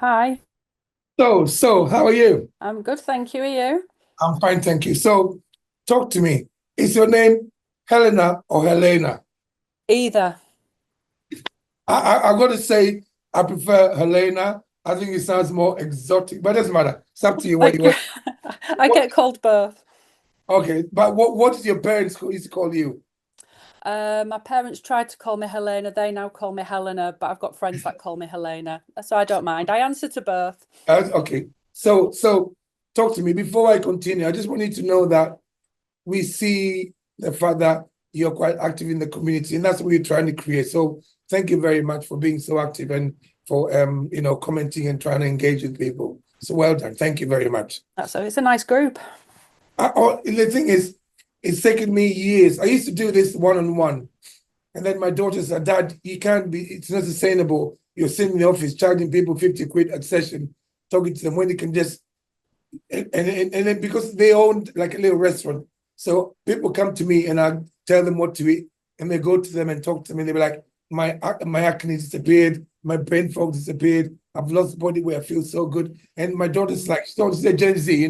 Hi, So how are you? I'm good, thank you. Are you? I'm fine, thank you. So, talk to me. Is your name Helena or Helena? Either. I got to say, I prefer Helena. I think it sounds more exotic, but it doesn't matter. It's up to you what you Like, want. I What, get called both. okay, but what did your parents used to call you? My parents tried to call me Helena. They now call me Helena, but I've got friends that call me Helena, so I don't mind. I answer to both. Okay, so talk to me before I continue. I just want you to know that we see the fact that you're quite active in the community, and that's what we're trying to create. So thank you very much for being so active and for commenting and trying to engage with people. So well done. Thank you very much. So it's a nice group. The thing is, it's taken me years. I used to do this one-on-one, and then my daughter said, "Dad, you can't be. It's not sustainable. You're sitting in the office charging people 50 quid a session, talking to them when you can just and then because they owned like a little restaurant, so people come to me and I tell them what to eat, and they go to them and talk to me. And they be like, my acne disappeared, my brain fog disappeared, I've lost body weight, I feel so good. And my daughter's like, she's a Gen Z,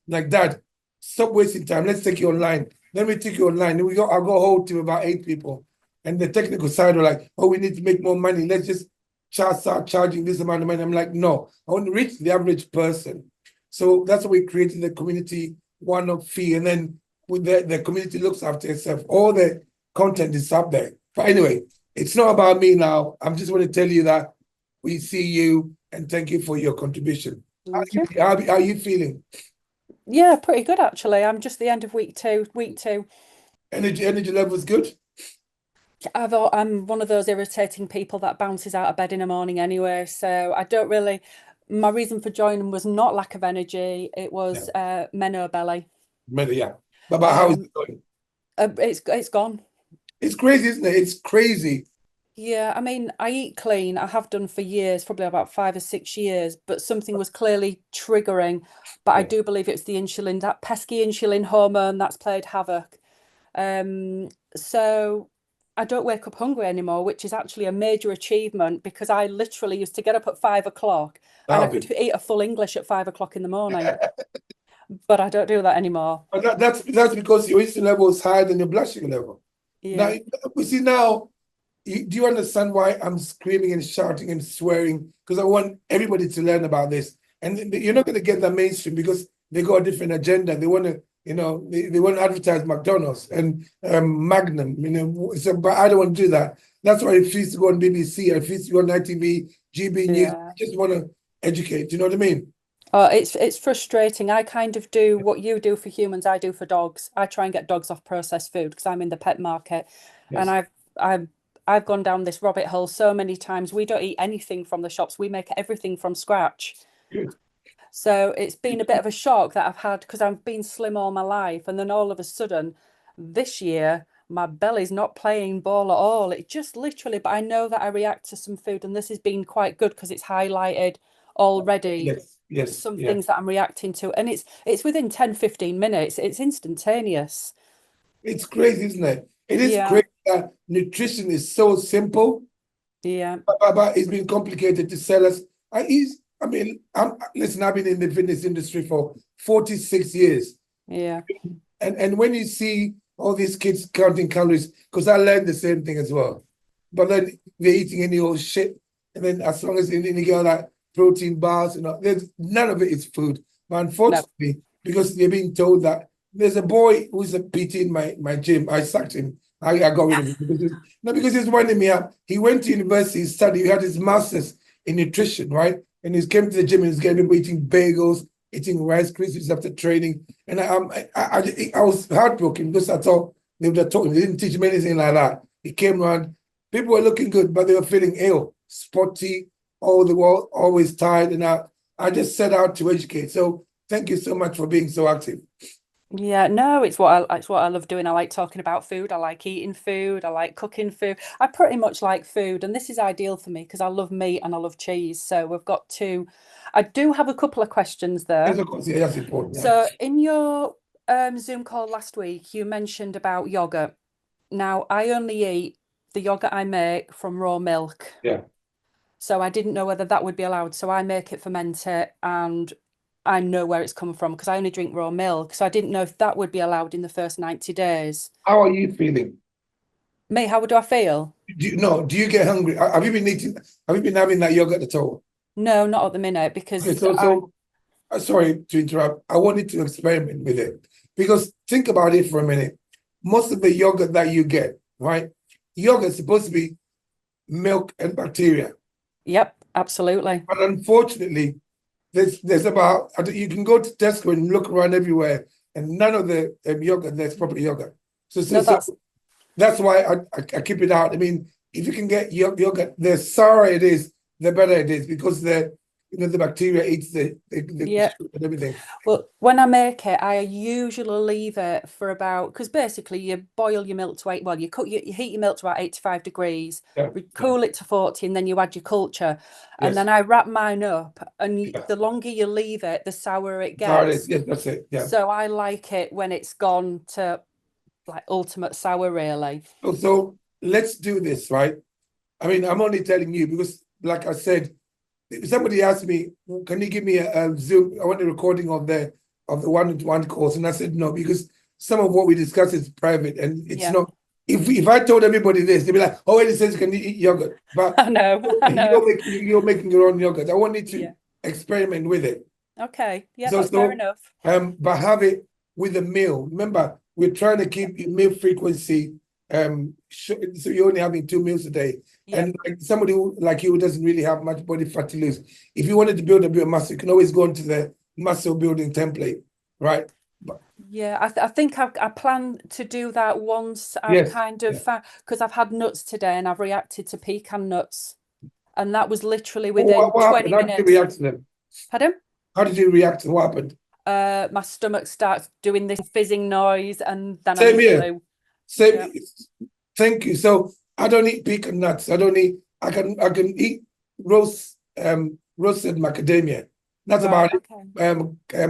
like Dad, stop wasting time. Let's take you online. Then we take you online. Then I'll go whole to about 8 people. And the technical side are like, oh, we need to make more money. Let's just start charging this amount of money. I'm like, no, I want to reach the average person. So that's why we created the community one-off fee, and then with the community looks after itself. All the content is up there. But anyway, it's not about me now. I'm just want to tell you that we see you and thank you for your contribution. Thank you. How are you feeling? Yeah, pretty good actually. I'm just the end of week two. Week two. Energy level is good. I'm one of those irritating people that bounces out of bed in the morning anyway. So I don't really. My reason for joining was not lack of energy. It Yeah, was menno belly. yeah. But how is Um, it going? it's gone. It's crazy, isn't it? It's crazy. Yeah, I mean, I eat clean. I have done for years, probably about 5 or 6 years, but something was clearly triggering. But I Yeah. do believe it's the insulin, that pesky insulin hormone that's played havoc. So I don't wake up hungry anymore, which is actually a major achievement because I literally used to get up at 5 o'clock and I That'll could be. eat a full English at 5 o'clock in the morning, but I don't do that anymore. But that's because your insulin level is higher than your blood sugar level. Now, Yeah. we see now. Do you understand why I'm screaming and shouting and swearing? Because I want everybody to learn about this. And you're not going to get the mainstream because they got a different agenda. They want to, they want to advertise McDonald's and Magnum, So, but I don't want to do that. That's why I refuse to go on BBC. I refuse to go on ITV, GB News. I Yeah. just want to educate. Do you know what I mean? Oh, it's frustrating. I kind of do what you do for humans, I do for dogs. I try and get dogs off processed food because I'm in the pet market, and Yes. I've I've gone down this rabbit hole so many times. We don't eat anything from the shops. We make everything from scratch. Good. So it's been a bit of a shock that I've had because I've been slim all my life, and then all of a sudden, this year, my belly's not playing ball at all. It just literally, but I know that I react to some food, and this has been quite good because it's highlighted already Yes. Yes. some Yeah. things that I'm reacting to, and it's within 10, 15 minutes. It's instantaneous. It's crazy, isn't it? It is Yeah, crazy that nutrition is so simple. yeah, But it's been complicated to sell us. Listen, I've been in the fitness industry for 46 years. yeah. And when you see all these kids counting calories, because I learned the same thing as well. But then they're eating any old shit. And then as long as you get all that protein bars, there's none of it is food. But No, unfortunately, because they're being told that there's a boy who's a PT in my gym, I sacked him. I got rid of him because he's winding me up. He went to university, he studied, he had his master's in nutrition, right? And he came to the gym and he's getting people eating bagels, eating Rice Krispies after training. And I was heartbroken because I thought they would have taught him. They didn't teach him anything like that. He came around, people were looking good, but they were feeling ill, spotty, all the world, always tired. And I just set out to educate. So thank you so much for being so active. yeah, no, it's what I love doing. I like talking about food. I like eating food. I like cooking food. I pretty much like food, and this is ideal for me because I love meat and I love cheese. So we've got two. I do have a couple of questions Yes, there. of course, yeah, that's important. Yeah. So in your Zoom call last week, you mentioned about yogurt. Now, I only eat the yogurt I make from raw milk. Yeah. So I didn't know whether that would be allowed. So I make it, ferment it, and I know where it's come from because I only drink raw milk. So I didn't know if that would be allowed in the first 90 days. How are you feeling? Me, how do I feel? Do you get hungry? Have you been eating, have you been having that yogurt at all? No, not at the minute Okay, because I, so sorry to interrupt. I wanted to experiment with it because think about it for a minute. Most of the yogurt that you get, right? Yogurt is supposed to be milk and bacteria. yep, absolutely. But unfortunately, there's about, you can go to Tesco and look around everywhere, and none of the yogurt there's proper yogurt. So, so, No, so that's why I keep it out. I mean, if you can get yogurt, the sourer it is, the better it is because the bacteria eats the yeah. sugar and everything. Well, when I make it, I usually leave it for about, because basically you boil your milk to well, you heat your milk to about 85 degrees, Yeah, cool it to 40, and then you add your culture. And yes, then I wrap mine up, and yeah. the longer you leave it, the sourer it Sour it is. gets. Yes, that's it. Yeah. So I like it when it's gone to like ultimate sour, really. So let's do this, right? I mean, I'm only telling you because, like I said, somebody asked me, "Can you give me a Zoom? I want a recording of the one-to-one course," and I said no because some of what we discuss is private and it's Yeah, not. If I told everybody this, they'd be like, "Oh, it says you can eat yogurt," but I know, I know. you're making your own yogurt. I want you to Yeah. experiment with it. Okay. Yeah, So that's fair so enough. but have it with a meal. Remember, we're trying to keep your meal frequency so you're only having 2 meals a day. Yeah. And like somebody like you who doesn't really have much body fat to lose, if you wanted to build a bit of muscle, you can always go into the muscle building template, right? But Yeah, I think I plan to do that once I've yes, kind yeah. of because I've had nuts today and I've reacted to pecan nuts, and that was literally What, within what 20 happened? How did you minutes. react to them? Pardon? How did you react to what happened? My stomach starts doing this fizzing noise, and then I'm Same the here. flu. Yeah. Same. Thank you. So I don't eat pecan nuts. I don't eat. I can eat roasted macadamia. That's Right. about it. Okay.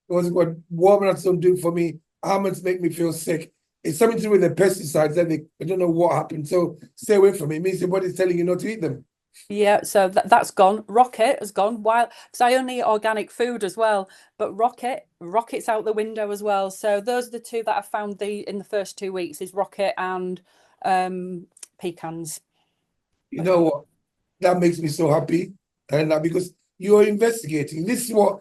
What's it called? Walnuts don't do it for me. Almonds make me feel sick. It's something to do with the pesticides. I don't know what happened. So stay away from it. It means your body's telling you not to eat them. Yeah, so that's gone. Rocket has gone. While because I only eat organic food as well, but Rocket's out the window as well. So those are the two that I found in the first 2 weeks is Rocket and pecans. You know what? That makes me so happy. And because you're investigating. This all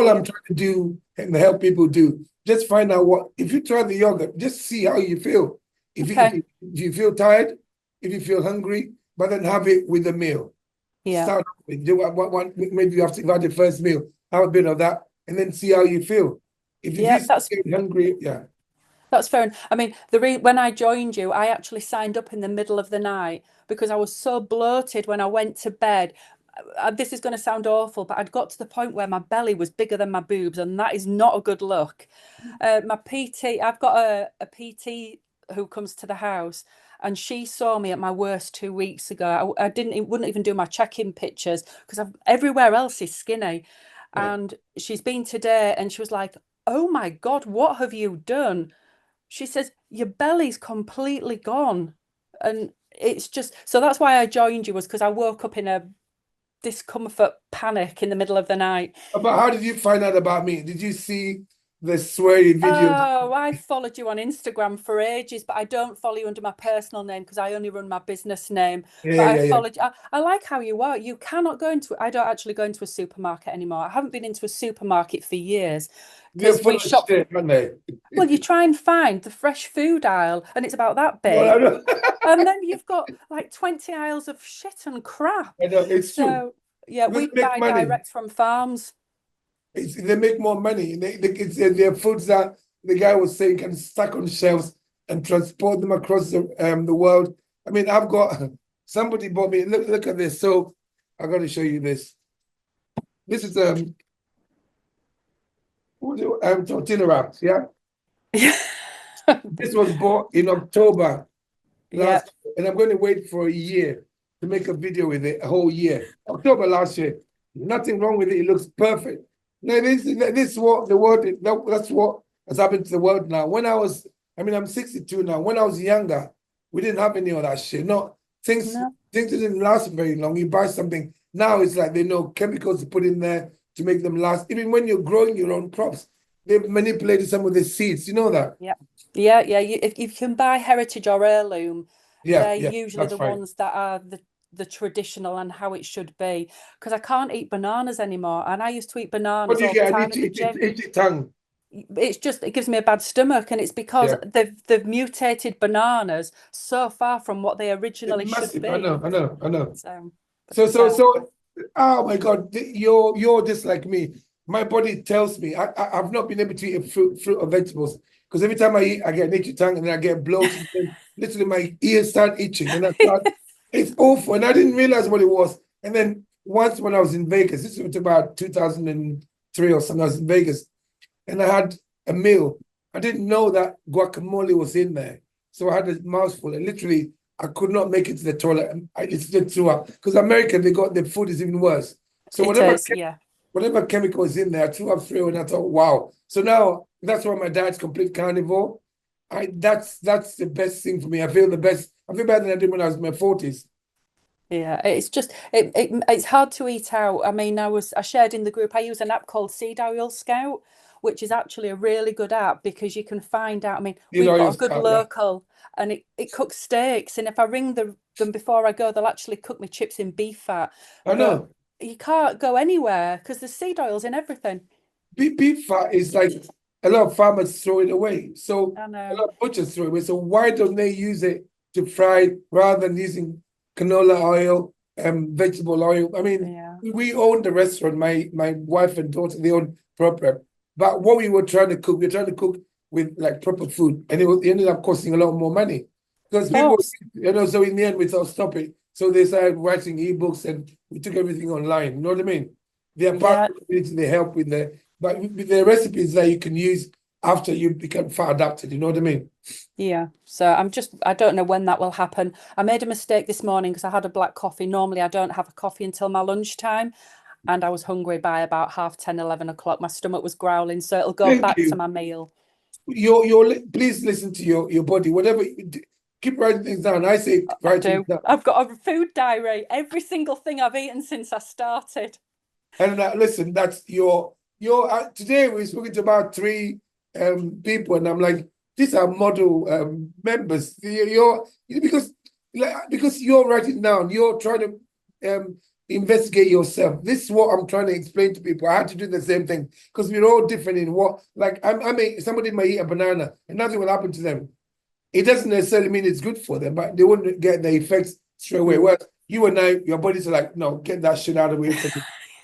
Yeah. I'm trying to do and help people do. Just find out what if you try the yogurt, just see how you feel. Okay. If you feel tired, if you feel hungry, but then have it with a meal. Yeah. Start with do maybe you have to have the first meal, have a bit of that, and then see how you feel. If you Yeah, feel hungry, yeah. that's fair. I mean, when I joined you, I actually signed up in the middle of the night because I was so bloated when I went to bed. This is going to sound awful, but I'd got to the point where my belly was bigger than my boobs, and that is not a good look. My PT, I've got a PT who comes to the house, and she saw me at my worst 2 weeks ago. I didn't, it wouldn't even do my check-in pictures because everywhere else is skinny. Yeah. And she's been today, and she was like, "Oh my God, what have you done?" She says, "Your belly's completely gone." And it's just, so that's why I joined you was because I woke up in a discomfort panic in the middle of the night. But how did you find out about me? Did you see the sweary video? Oh, I followed you on Instagram for ages, but I don't follow you under my personal name because I only run my business name. Yeah, But I yeah, yeah. followed you. I like how you are. You cannot go into, I don't actually go into a supermarket anymore. I haven't been into a supermarket for years They're because full we of shop. shit, aren't they? Well, you try and find the fresh food aisle, and it's about that Well, I big. know. And then you've got like 20 aisles of shit and crap. I know, it's true. So, yeah, Because we they make buy money. direct from farms. They make more money. Their foods that the guy was saying can stack on shelves and transport them across the world. I mean, I've got somebody bought me. Look at this. So I got to show you this. This is tortilla wraps. Yeah, Yeah. this was bought in October Yeah. last, and I'm going to wait for a year to make a video with it. A whole year. October last year. Nothing wrong with it. It looks perfect. No, this is what the world. That's what has happened to the world now. I mean, I'm 62 now. When I was younger, we didn't have any of that shit. Things No. things didn't last very long. You buy something now, it's like they know chemicals to put in there to make them last. Even when you're growing your own crops, they've manipulated some of the seeds. You know that? Yeah. Yeah, yeah. If you can buy heritage or heirloom, Yeah, they're yeah, usually that's the right. ones that are the traditional and how it should be. Because I can't eat bananas anymore. And I used to eat What bananas do you all the get? time at the gym. Itchy tongue. It's just it gives me a bad stomach, and it's because Yeah, they've mutated bananas so far from what they it's originally should massive. I know, be. I know, I know. So, So, but so, so, oh my God, you're just like me. My body tells me I've not been able to eat fruit or vegetables because every time I eat, I get an itchy tongue and then I get bloated. And literally, my ears start itching, and it's awful. And I didn't realize what it was. And then once when I was in Vegas, this was about 2003 or something, I was in Vegas and I had a meal. I didn't know that guacamole was in there. So I had a mouthful and literally I could not make it to the toilet. And it slipped through up. Because American, they got the food is even worse. So it is, yeah. whatever chemical is in there, I threw up through and I thought, wow. So now that's why my dad's complete carnivore. That's the best thing for me. I feel the best. I feel better than I did when I was in my 40s. Yeah, it's just it's hard to eat out. I mean, I shared in the group, I use an app called Seed Oil Scout, which is actually a really good app because you can find out. I mean, You we've know, got your a good scout, yeah. local and it cooks steaks. And if I ring them before I go, they'll actually cook me chips in beef fat. I But know. you can't go anywhere because there's seed oils in everything. Beef fat is like a lot of farmers throw it away. So I a know. lot of butchers throw it away. So why don't they use it to fry rather than using canola oil and vegetable oil? I mean, Yeah. we own the restaurant. My wife and daughter, they own proper. But what we were trying to cook, we were trying to cook with like proper food, and it ended up costing a lot more money because Of people, course. So in the end we thought stop it. So they started writing ebooks, and we took everything online. You know what I mean? They are part Yeah. of the community. They help with the recipes that you can use after you become fat adapted. You know what I mean? Yeah, so I don't know when that will happen. I made a mistake this morning because I had a black coffee. Normally, I don't have a coffee until my lunchtime, and I was hungry by about half 10, 11 o'clock. My stomach was growling, so it'll go Thank back to you. my meal. Please listen to your body. Whatever you do, keep writing things down. I say I write things do. down. I've got a food diary, every single thing I've eaten since I started. And listen, that's your. Today we're speaking to about three people, and I'm like, these are model members. Because you're writing down, you're trying to investigate yourself. This is what I'm trying to explain to people. I had to do the same thing because we're all different in what. Like I may somebody may eat a banana and nothing will happen to them. It doesn't necessarily mean it's good for them, but they wouldn't get the effects straight away. Mm. Whereas you and I, your bodies are like, no, get that shit out of the way from me.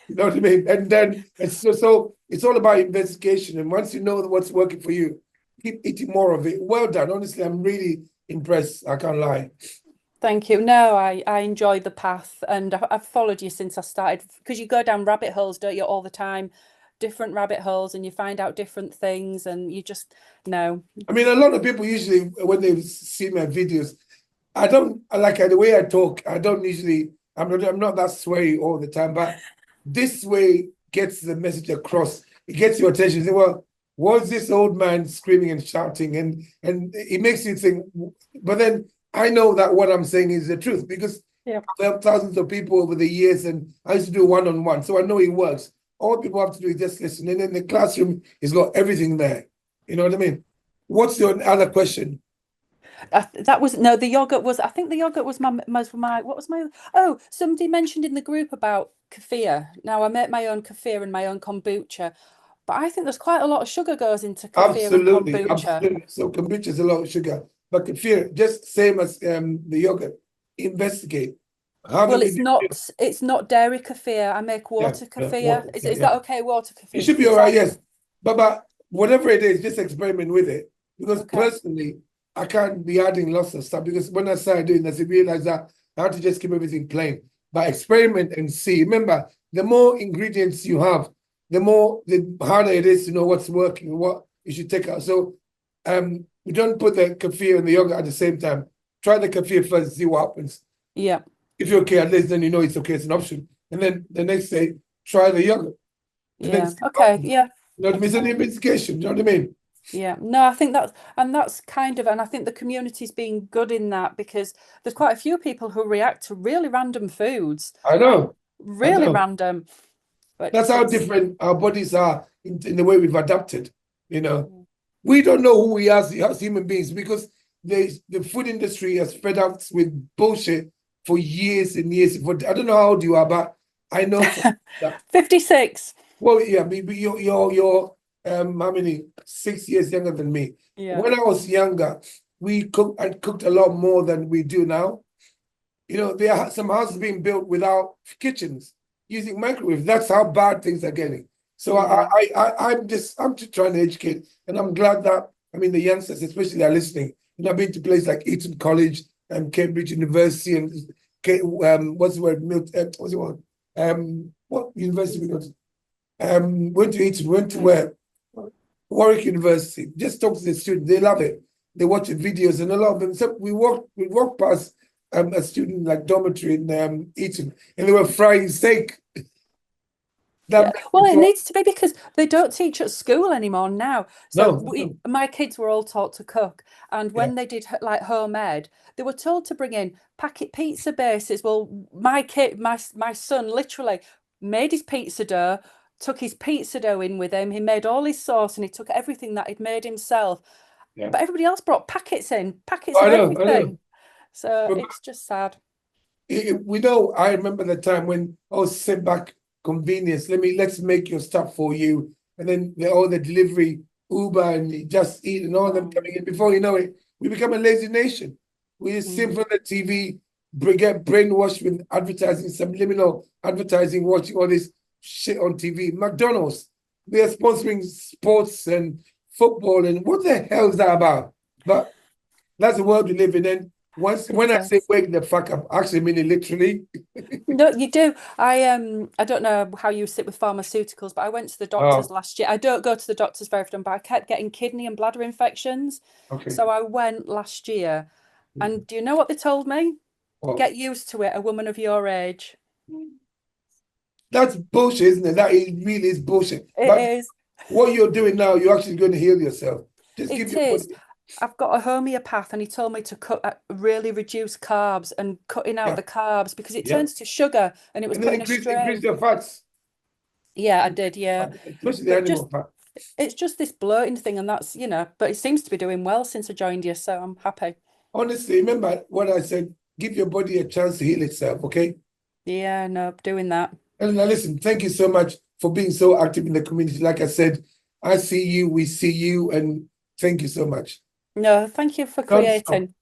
You know what I mean? And then so it's all about investigation. And once you know what's working for you, keep eating more of it. Well done. Honestly, I'm really impressed. I can't lie. Thank you. No, I enjoy the path, and I've followed you since I started because you go down rabbit holes, don't you, all the time, different rabbit holes, and you find out different things, and you just know. I mean, a lot of people usually, when they see my videos, I don't like the way I talk. I don't usually. I'm not that sweary all the time, but this way gets the message across. It gets your attention. You say, well, what's this old man screaming and shouting? And it makes you think. But then I know that what I'm saying is the truth because Yeah. I've helped thousands of people over the years, and I used to do one-on-one, so I know it works. All people have to do is just listen, and then the classroom has got everything there. You know what I mean? What's your other question? That was no, the yogurt was. I think the yogurt was my. What was my? Oh, somebody mentioned in the group about kefir. Now I make my own kefir and my own kombucha, but I think there's quite a lot of sugar goes into kefir and Absolutely, kombucha. absolutely. So kombucha is a lot of sugar, but kefir, just same as the yogurt. Investigate. Have a Well, video. it's not dairy kefir. I make Yeah, water yeah, kefir. water. Is Yeah. that okay? Water It kefir. should be all Because right, yes. But whatever it is, just experiment with it. Because okay. personally, I can't be adding lots of stuff because when I started doing this, I realized that I had to just keep everything plain. But experiment and see. Remember, the more ingredients you have, the harder it is to know what's working and what you should take out. So we don't put the kefir and the yogurt at the same time. Try the kefir first, see what happens. Yeah. If you're okay, at least then you know it's okay, it's an option. And then the next day, try the yogurt. And then Yeah. Okay. Yeah. you know what I mean? It's an investigation. You know what I mean? Yeah, no, I think that's kind of, and I think the community's been good in that because there's quite a few people who react to really random foods, I like know, I really know. random, but That's how it's different our bodies are in the way we've adapted. You know, yeah. we don't know who we are as human beings because the food industry has fed us with bullshit for years and years. For I don't know how old you are, but I know for that. 56. Well, yeah, maybe you're how many 6 years younger than me. Yeah. When I was younger, I cooked a lot more than we do now. You know, there are some houses being built without kitchens using microwaves. That's how bad things are getting. So Yeah. I'm just trying to educate, and I'm glad that the youngsters especially are listening. You know, I've been to places like Eton College and Cambridge University and what's the word? What's the one? What university we go to? Went to Eton, went to where? Warwick University. Just talk to the students. They love it. They watch the videos, and a lot of them. So we walked past a student like dormitory in Eton, and they were frying steak. That Yeah. made Well, me it thought, needs to be because they don't teach at school anymore now. So no, no, my kids were all taught to cook, and yeah, when they did like homemade, they were told to bring in packet pizza bases. Well, my son, literally made his pizza dough, took his pizza dough in with him. He made all his sauce, and he took everything that he'd made himself. yeah. But everybody else brought packets in, packets of I know. everything. So But it's just sad. we know. I remember the time when sit back, convenience. Let's make your stuff for you, and then all the delivery, Uber and Just Eat, and all them Mm, coming in. Before you know it, we become a lazy nation. We just sit in mm. front of the TV, get brainwashed with advertising, subliminal advertising, watching all this shit on TV. McDonald's, they are sponsoring sports and football, and what the hell is that about? But that's the world we live in. And when It I say is. wake the fuck up, I actually mean it literally. No, you do. I don't know how you sit with pharmaceuticals, but I went to the doctors Oh, last year. I don't go to the doctors very often, but I kept getting kidney and bladder infections. okay. So I went last year, and do you know what they told me? Well, Get used to it, a woman of your age. that's bullshit, isn't it? It really is bullshit. It But is. what you're doing now, you're actually going to heal yourself. Just give It your is. body, I've got a homeopath, and he told me to really reduce carbs and cutting out yeah, the carbs because it yeah. turns to sugar, and it was And then putting a increase strain. your fats, Yeah, I did. Yeah, especially the but just animal fat. it's just this bloating thing, and that's, but it seems to be doing well since I joined you, so I'm happy. Honestly, remember what I said. Give your body a chance to heal itself, okay? Yeah, no, doing that. And now listen, thank you so much for being so active in the community. Like I said, I see you, we see you, and thank you so much. No, thank you for Don't stop. creating.